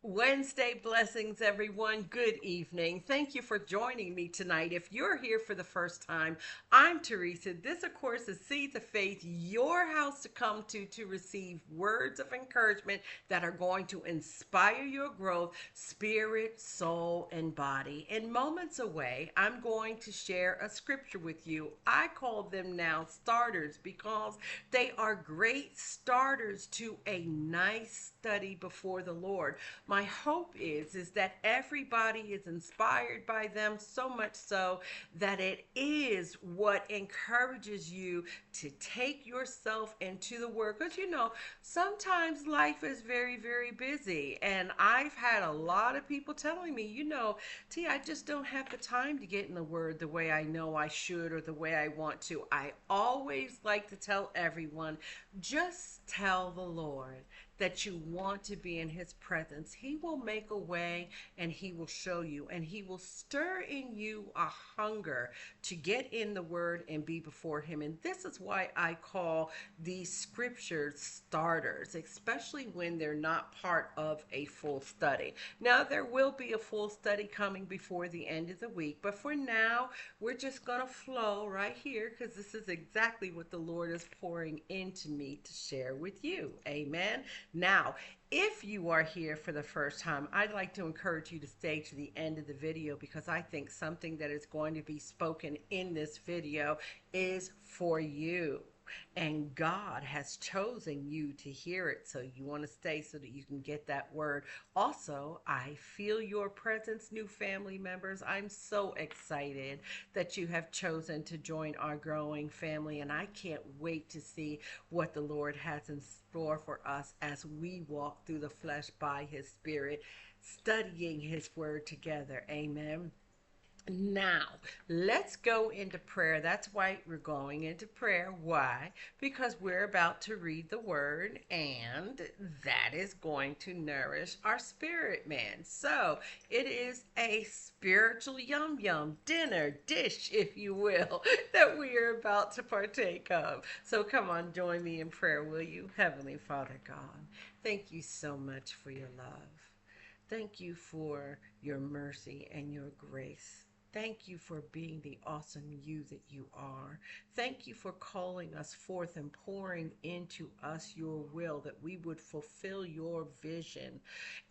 Wednesday blessings, everyone. Good evening. Thank you for joining me tonight. If you're here for the first time, I'm Teresa. This, of course, is Seeds of Faith, your house to come to receive words of encouragement that are going to inspire your growth, spirit, soul, and body. In moments away, I'm going to share a scripture with you. I call them now starters because they are great starters to a nice study before the Lord. My hope is that everybody is inspired by them, so much so that it is what encourages you to take yourself into the word. Because sometimes life is very, very busy, and I've had a lot of people telling me, T, I just don't have the time to get in the word the way I know I should or the way I want to. I always like to tell everyone, just tell the Lord that you want to be in his presence. He will make a way, and he will show you, and he will stir in you a hunger to get in the word and be before him. And this is why I call these scriptures starters, especially when they're not part of a full study. Now, there will be a full study coming before the end of the week, but for now, we're just going to flow right here because this is exactly what the Lord is pouring into me to share with you. Amen. Now, if you are here for the first time, I'd like to encourage you to stay to the end of the video because I think something that is going to be spoken in this video is for you. And God has chosen you to hear it. So you want to stay so that you can get that word. Also, I feel your presence, new family members. I'm so excited that you have chosen to join our growing family. And I can't wait to see what the Lord has in store for us as we walk through the flesh by his spirit, studying his word together. Amen. Now, let's go into prayer. That's why we're going into prayer. Why? Because we're about to read the word, and that is going to nourish our spirit, man. So, it is a spiritual yum yum dinner dish, if you will, that we are about to partake of. So, come on, join me in prayer, will you? Heavenly Father God, thank you so much for your love. Thank you for your mercy and your grace. Thank you for being the awesome you that you are. Thank you for calling us forth and pouring into us your will that we would fulfill your vision.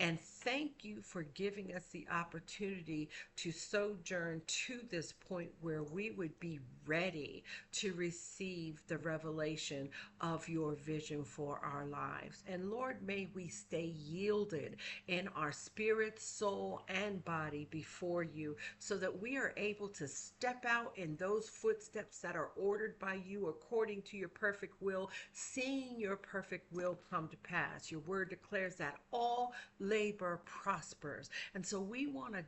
And thank you for giving us the opportunity to sojourn to this point where we would be ready to receive the revelation of your vision for our lives. And Lord, may we stay yielded in our spirit, soul, and body before you so that we are able to step out in those footsteps that are ordered by you according to your perfect will, seeing your perfect will come to pass. Your word declares that all labor prospers. And so we want to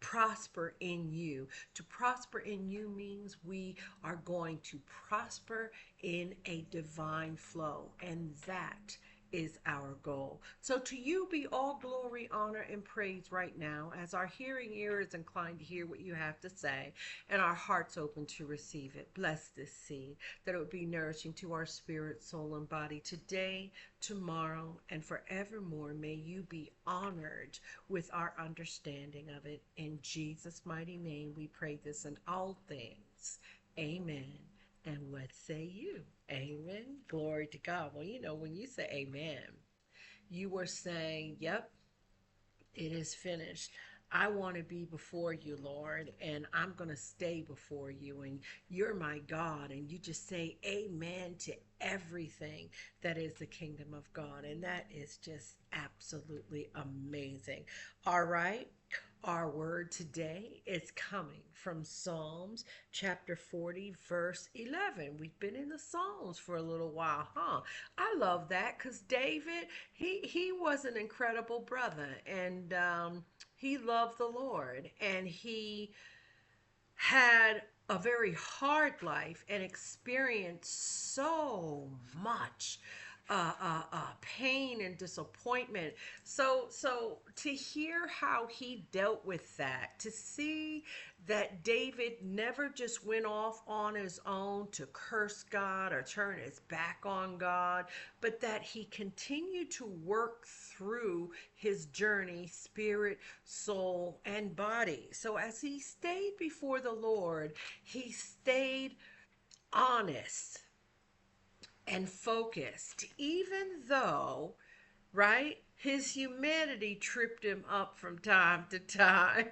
prosper in you. To prosper in you means we are going to prosper in a divine flow, and that is our goal. So to you be all glory, honor, and praise right now as our hearing ear is inclined to hear what you have to say and our hearts open to receive it. Bless this seed that it would be nourishing to our spirit, soul, and body today, tomorrow, and forevermore. May you be honored with our understanding of it. In Jesus' mighty name, we pray this in all things. Amen. And what say you? Amen. Glory to God. Well, when you say amen, you are saying, yep, it is finished. I want to be before you, Lord, and I'm going to stay before you, and you're my God. And you just say amen to everything that is the kingdom of God. And that is just absolutely amazing. All right. Our word today is coming from Psalms chapter 40, verse 11. We've been in the Psalms for a little while, huh? I love that because David, he was an incredible brother, and he loved the Lord, and he had a very hard life and experienced so much pain and disappointment. So to hear how he dealt with that, to see that David never just went off on his own to curse God or turn his back on God, but that he continued to work through his journey, spirit, soul, and body. So as he stayed before the Lord, he stayed honest and focused, even though, right, his humanity tripped him up from time to time.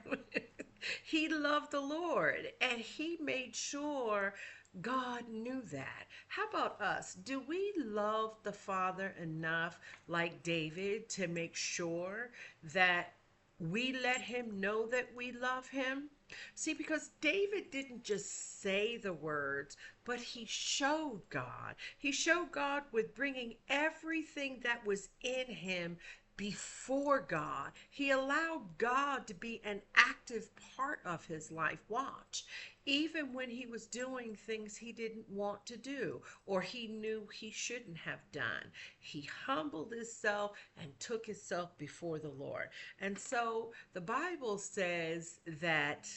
He loved the Lord and he made sure God knew that. How about us? Do we love the Father enough, like David, to make sure that we let him know that we love him? See, because David didn't just say the words, but he showed God. He showed God with bringing everything that was in him before God. He allowed God to be an active part of his life. Watch. Even when he was doing things he didn't want to do or he knew he shouldn't have done, he humbled himself and took himself before the Lord. And so the Bible says that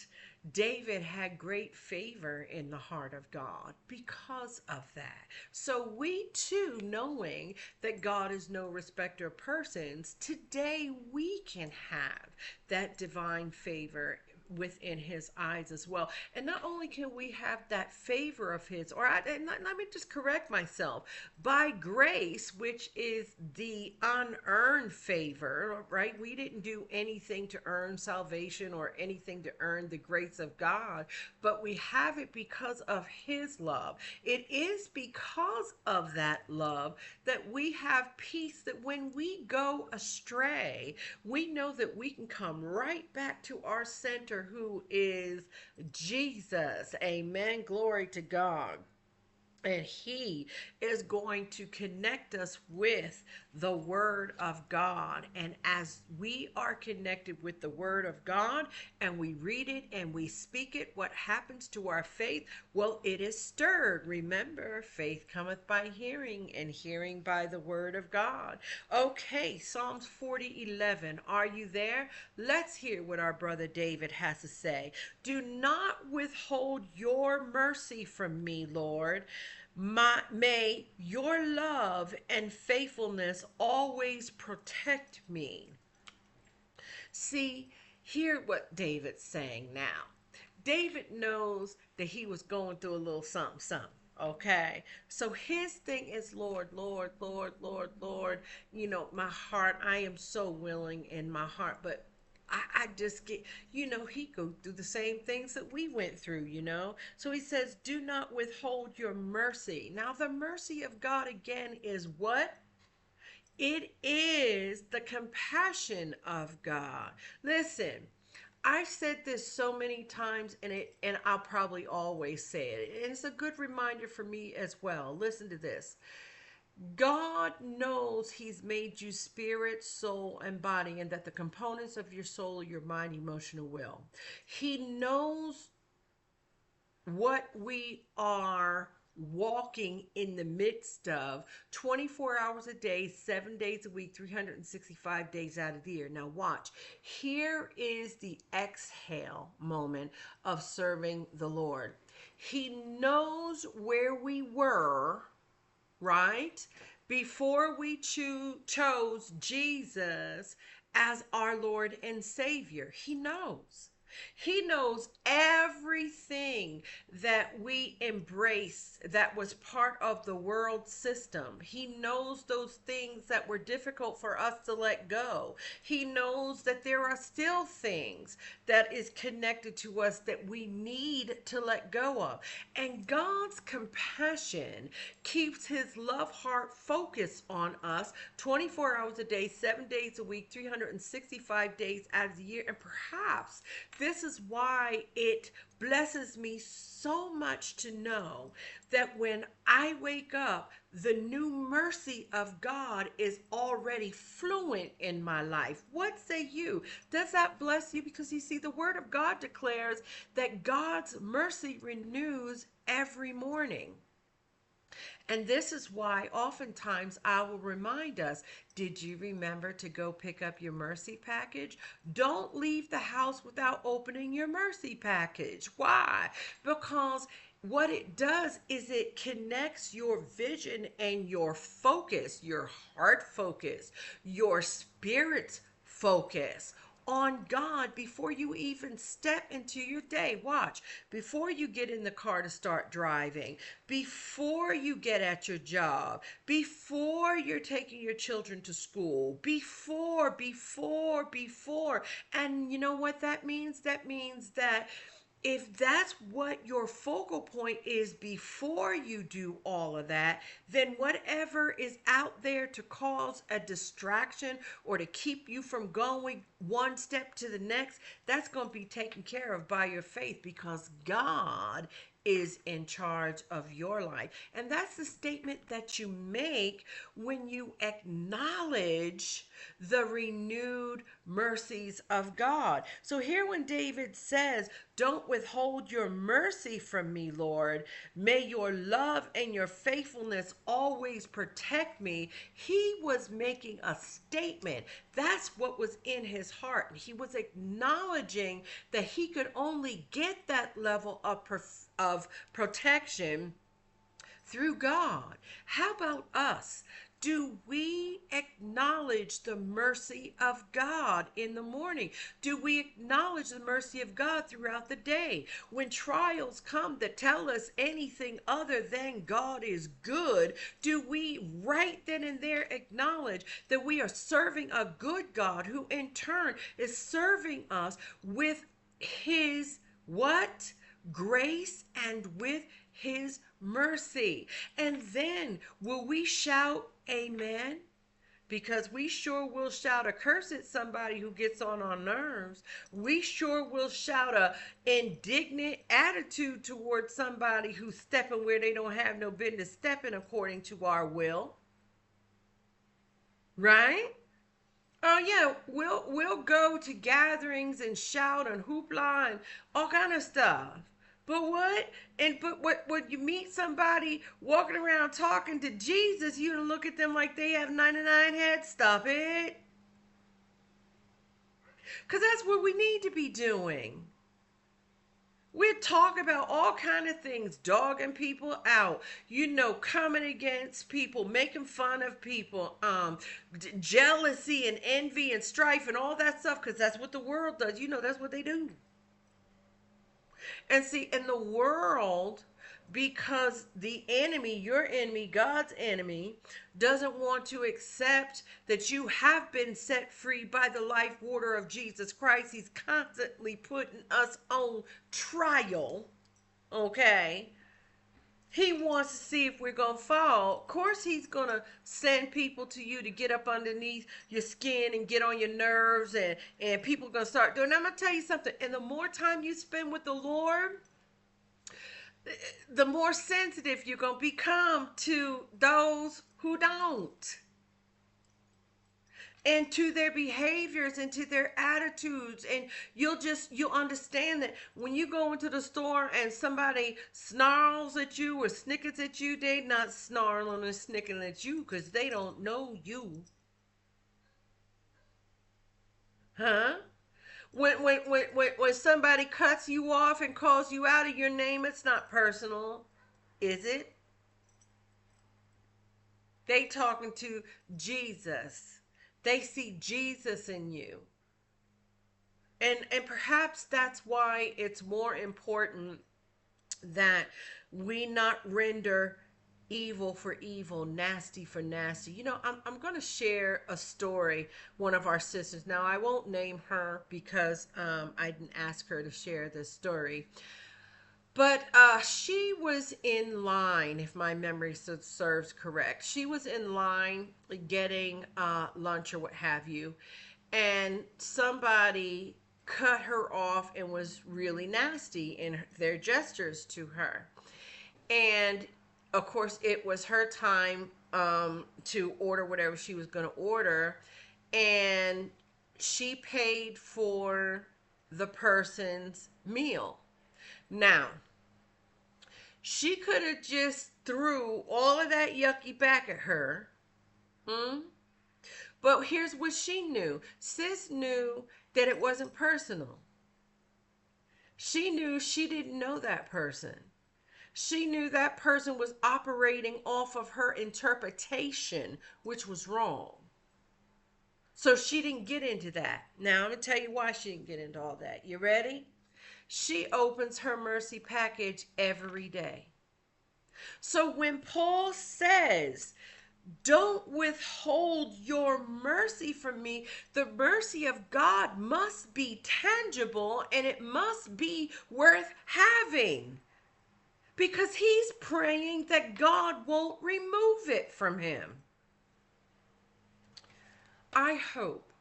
David had great favor in the heart of God because of that. So we too, knowing that God is no respecter of persons, today we can have that divine favor within his eyes as well. And not only can we have that favor of his, and let me just correct myself, by grace, which is the unearned favor, right? We didn't do anything to earn salvation or anything to earn the grace of God, but we have it because of his love. It is because of that love that we have peace, that when we go astray, we know that we can come right back to our center, who is Jesus. Amen. Glory to God. And he is going to connect us with the word of God. And as we are connected with the word of God and we read it and we speak it, what happens to our faith? Well, it is stirred. Remember, faith cometh by hearing and hearing by the word of God. Okay, Psalms 40:11. Are you there? Let's hear what our brother David has to say. Do not withhold your mercy from me, Lord. May your love and faithfulness always protect me. See, hear what David's saying now. David knows that he was going through a little something, something. Okay, so his thing is, Lord, Lord, Lord, Lord, Lord. My heart, I am so willing in my heart, but I just get, he go through the same things that we went through. So he says, do not withhold your mercy. Now, the mercy of God again is what? It is the compassion of God. Listen, I've said this so many times, and I'll probably always say it. And it's a good reminder for me as well. Listen to this. God knows he's made you spirit, soul, and body, and that the components of your soul are your mind, emotional will. He knows what we are walking in the midst of 24 hours a day, 7 days a week, 365 days out of the year. Now watch. Here is the exhale moment of serving the Lord. He knows where we were, right? Before we chose Jesus as our Lord and Savior. He knows. He knows everything that we embrace that was part of the world system. He knows those things that were difficult for us to let go. He knows that there are still things that is connected to us that we need to let go of. And God's compassion keeps his love heart focused on us 24 hours a day, 7 days a week, 365 days out of the year. And perhaps this is why it blesses me so much to know that when I wake up, the new mercy of God is already fluent in my life. What say you? Does that bless you? Because you see, the word of God declares that God's mercy renews every morning. And this is why oftentimes I will remind us, did you remember to go pick up your mercy package? Don't leave the house without opening your mercy package. Why? Because what it does is it connects your vision and your focus, your heart focus, your spirit's focus on God before you even step into your day. Watch, before you get in the car to start driving, before you get at your job, before you're taking your children to school, before. And you know what that means? That means that if that's what your focal point is before you do all of that, then whatever is out there to cause a distraction or to keep you from going one step to the next, that's going to be taken care of by your faith, because God is in charge of your life. And that's the statement that you make when you acknowledge the renewed mercies of God. So here when David says, don't withhold your mercy from me, Lord. May your love and your faithfulness always protect me. He was making a statement. That's what was in his heart. He was acknowledging that he could only get that level of protection through God. How about us? Do we acknowledge the mercy of God in the morning? Do we acknowledge the mercy of God throughout the day? When trials come that tell us anything other than God is good, do we right then and there acknowledge that we are serving a good God who in turn is serving us with his what? Grace, and with his mercy. And then will we shout amen? Because we sure will shout a curse at somebody who gets on our nerves. We sure will shout a indignant attitude towards somebody who's stepping where they don't have no business stepping according to our will. Right? Oh yeah, we'll go to gatherings and shout and hoopla and all kind of stuff. But what? And but what? When you meet somebody walking around talking to Jesus, you don't look at them like they have 99 heads. Stop it, because that's what we need to be doing. We're talking about all kind of things, dogging people out, coming against people, making fun of people, jealousy and envy and strife and all that stuff, because that's what the world does. That's what they do. And see, in the world, because the enemy, your enemy, God's enemy, doesn't want to accept that you have been set free by the life water of Jesus Christ. He's constantly putting us on trial. Okay. He wants to see if we're going to fall. Of course, he's going to send people to you to get up underneath your skin and get on your nerves, and people are going to start doing. I'm going to tell you something. And the more time you spend with the Lord, the more sensitive you're going to become to those who don't, and to their behaviors and to their attitudes. And you'll understand that when you go into the store and somebody snarls at you or snickers at you, they not snarling or snicking at you because they don't know you. Huh? When somebody cuts you off and calls you out of your name, it's not personal, is it? They talking to Jesus. They see Jesus in you. And perhaps that's why it's more important that we not render evil for evil, nasty for nasty. I'm going to share a story. One of our sisters, now I won't name her because I didn't ask her to share this story, but she was in line, if my memory serves correct. She was in line getting lunch or what have you, and somebody cut her off and was really nasty in their gestures to her. And of course, it was her time to order whatever she was going to order, and she paid for the person's meal. Now, She could have just threw all of that yucky back at her. Hmm? But here's what she knew. Sis knew that it wasn't personal. She knew she didn't know that person. She knew that person was operating off of her interpretation, which was wrong. So she didn't get into that. Now I'm going to tell you why she didn't get into all that. You ready? She opens her mercy package every day. So when Paul says, don't withhold your mercy from me, the mercy of God must be tangible and it must be worth having. Because he's praying that God won't remove it from him. I hope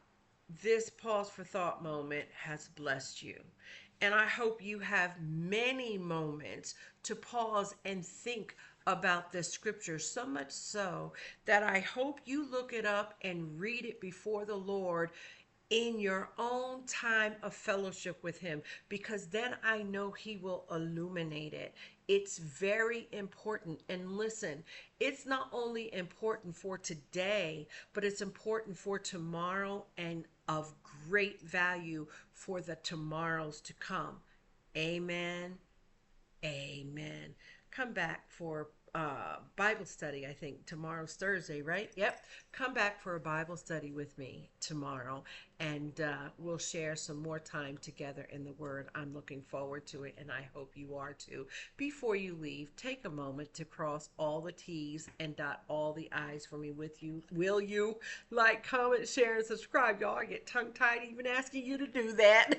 this pause for thought moment has blessed you. And I hope you have many moments to pause and think about this scripture, so much so that I hope you look it up and read it before the Lord in your own time of fellowship with him, because then I know he will illuminate it. It's very important. And listen, it's not only important for today, but it's important for tomorrow and of great value for the tomorrows to come. Amen. Amen. Come back for Bible study. I think tomorrow's Thursday, right? Yep. Come back for a Bible study with me tomorrow, and we'll share some more time together in the Word. I'm looking forward to it, and I hope you are too. Before you leave, take a moment to cross all the T's and dot all the I's for me with you. Will you? Like, comment, share, and subscribe. Y'all, I get tongue-tied even asking you to do that.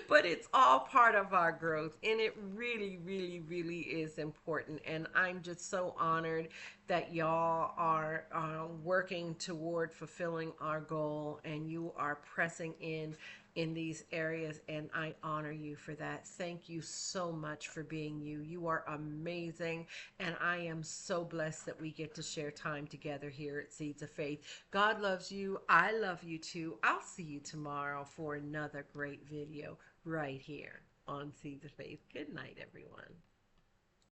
But it's all part of our growth, and it really, really, really is important. And I'm just so honored that y'all are working toward fulfilling our goal, and you are pressing in these areas, and I honor you for that. Thank you so much for being you. You are amazing, and I am so blessed that we get to share time together here at Seeds of Faith. God loves you. I love you too. I'll see you tomorrow for another great video right here on Seeds of Faith. Good night, everyone.